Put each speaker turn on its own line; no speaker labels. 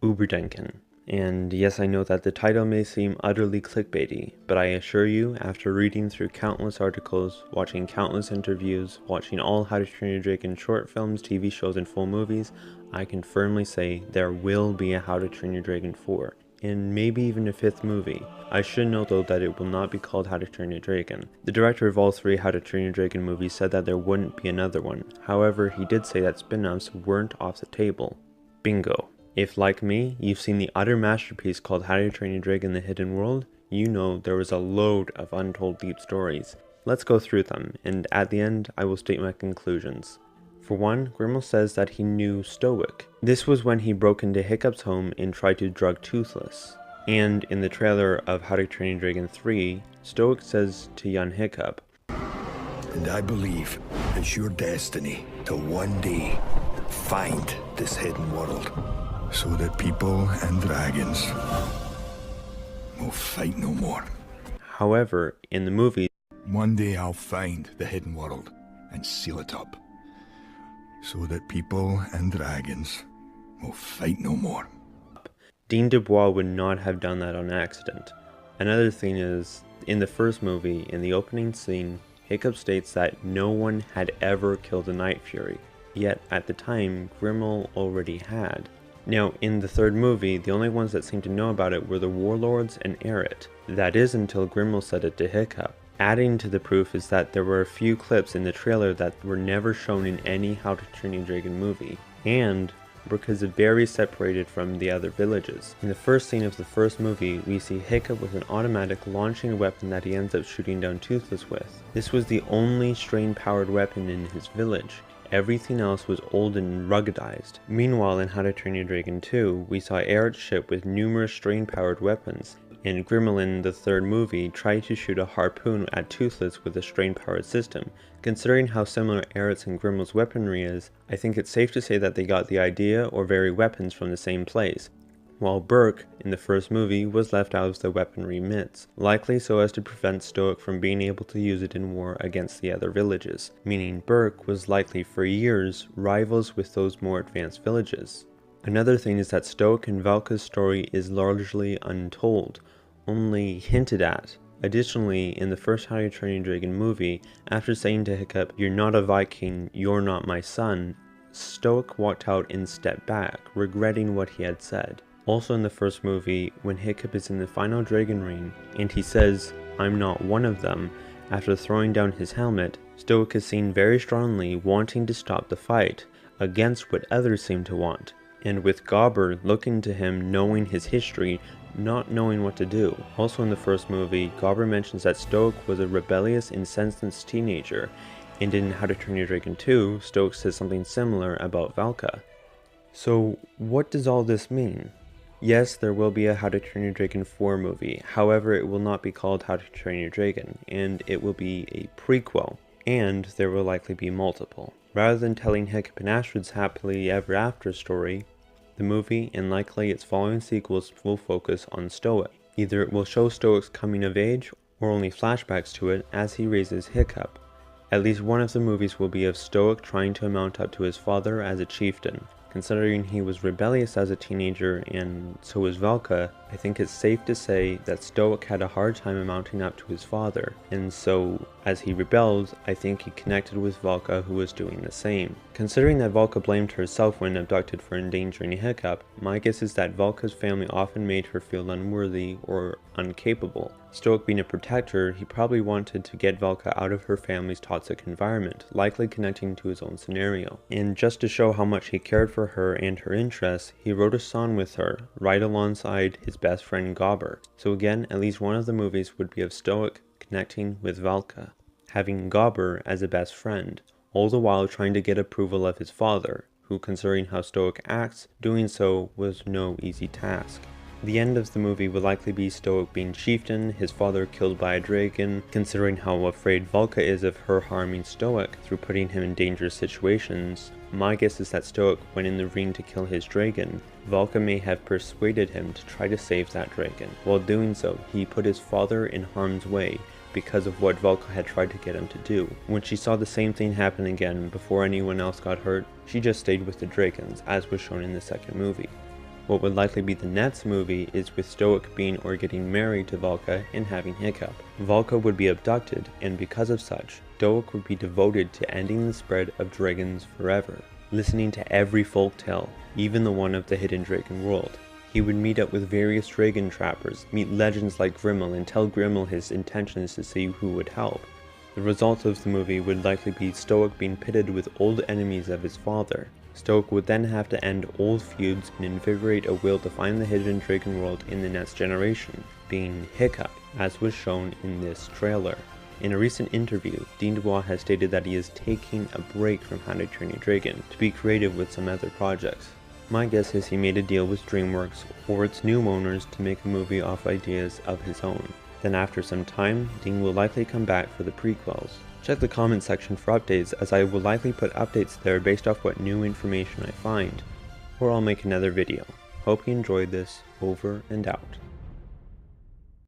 Uberdenken. And yes, I know that the title may seem utterly clickbaity, but I assure you, after reading through countless articles, watching countless interviews, watching all How to Train Your Dragon short films, TV shows, and full movies, I can firmly say there will be a How to Train Your Dragon 4, and maybe even a 5th movie. I should note though that it will not be called How to Train Your Dragon. The director of all 3 How to Train Your Dragon movies said that there wouldn't be another one. However, he did say that spin-offs weren't off the table. Bingo. If, like me, you've seen the utter masterpiece called How to Train Your Dragon The Hidden World, you know there was a load of untold deep stories. Let's go through them, and at the end, I will state my conclusions. For one, Grimmel says that he knew Stoic. This was when he broke into Hiccup's home and tried to drug Toothless. And in the trailer of How to Train Your Dragon 3, Stoic says to young Hiccup,
"And I believe it's your destiny to one day find this hidden world, so that people and dragons will fight no more."
However, in the movie,
"One day I'll find the hidden world and seal it up, so that people and dragons will fight no more."
Dean Dubois would not have done that on accident. Another thing is, in the first movie, in the opening scene, Hiccup states that no one had ever killed a Night Fury, yet at the time, Grimmel already had. Now, in the third movie, the only ones that seemed to know about it were the Warlords and Eret. That is until Grimmel said it to Hiccup. Adding to the proof is that there were a few clips in the trailer that were never shown in any How to Train Your Dragon movie, and because it very separated from the other villages. In the first scene of the first movie, we see Hiccup with an automatic launching a weapon that he ends up shooting down Toothless with. This was the only strain-powered weapon in his village. Everything else was old and ruggedized. Meanwhile, in How to Train Your Dragon 2, we saw Eret's ship with numerous strain-powered weapons, and Grimmel in the third movie tried to shoot a harpoon at Toothless with a strain-powered system. Considering how similar Eret's and Grimmel's weaponry is, I think it's safe to say that they got the idea or very weapons from the same place, while Burke, in the first movie, was left out of the weaponry mitts, likely so as to prevent Stoic from being able to use it in war against the other villages, meaning Burke was likely for years rivals with those more advanced villages. Another thing is that Stoic and Valka's story is largely untold, only hinted at. Additionally, in the first How to Train Your Dragon movie, after saying to Hiccup, "You're not a Viking, you're not my son," Stoic walked out and stepped back, regretting what he had said. Also in the first movie, when Hiccup is in the final dragon ring, and he says, "I'm not one of them," after throwing down his helmet, Stoic is seen very strongly wanting to stop the fight, against what others seem to want, and with Gobber looking to him knowing his history, not knowing what to do. Also in the first movie, Gobber mentions that Stoic was a rebellious and senseless teenager, and in How to Train Your Dragon 2, Stoic says something similar about Valka. So what does all this mean? Yes, there will be a How to Train Your Dragon 4 movie, however it will not be called How to Train Your Dragon, and it will be a prequel, and there will likely be multiple. Rather than telling Hiccup and Astrid's happily ever after story, the movie, and likely its following sequels, will focus on Stoic. Either it will show Stoic's coming of age, or only flashbacks to it as he raises Hiccup. At least one of the movies will be of Stoic trying to mount up to his father as a chieftain. Considering he was rebellious as a teenager and so was Valka, I think it's safe to say that Stoic had a hard time mounting up to his father, and so as he rebelled, I think he connected with Valka, who was doing the same. Considering that Valka blamed herself when abducted for endangering Hiccup, my guess is that Valka's family often made her feel unworthy or incapable. Stoic being a protector, he probably wanted to get Valka out of her family's toxic environment, likely connecting to his own scenario. And just to show how much he cared for her and her interests, he wrote a song with her, right alongside his best friend Gobber. So again, at least one of the movies would be of Stoic connecting with Valka, having Gobber as a best friend, all the while trying to get approval of his father, who, considering how Stoic acts, doing so was no easy task. The end of the movie will likely be Stoic being chieftain, his father killed by a dragon. Considering how afraid Valka is of her harming Stoic through putting him in dangerous situations, my guess is that Stoic went in the ring to kill his dragon. Valka may have persuaded him to try to save that dragon. While doing so, he put his father in harm's way because of what Valka had tried to get him to do. When she saw the same thing happen again before anyone else got hurt, she just stayed with the dragons, as was shown in the second movie. What would likely be the next movie is with Stoic being or getting married to Valka and having Hiccup. Valka would be abducted, and because of such, Stoic would be devoted to ending the spread of dragons forever, listening to every folk tale, even the one of the hidden dragon world. He would meet up with various dragon trappers, meet legends like Grimmel, and tell Grimmel his intentions to see who would help. The result of the movie would likely be Stoic being pitted with old enemies of his father. Stoic would then have to end old feuds and invigorate a will to find the hidden dragon world in the next generation, being Hiccup, as was shown in this trailer. In a recent interview, Dean DuBois has stated that he is taking a break from How to Train Your Dragon to be creative with some other projects. My guess is he made a deal with DreamWorks or its new owners to make a movie off ideas of his own. Then after some time, Dean will likely come back for the prequels. Check the comment section for updates, as I will likely put updates there based off what new information I find, or I'll make another video. Hope you enjoyed this. Over and out.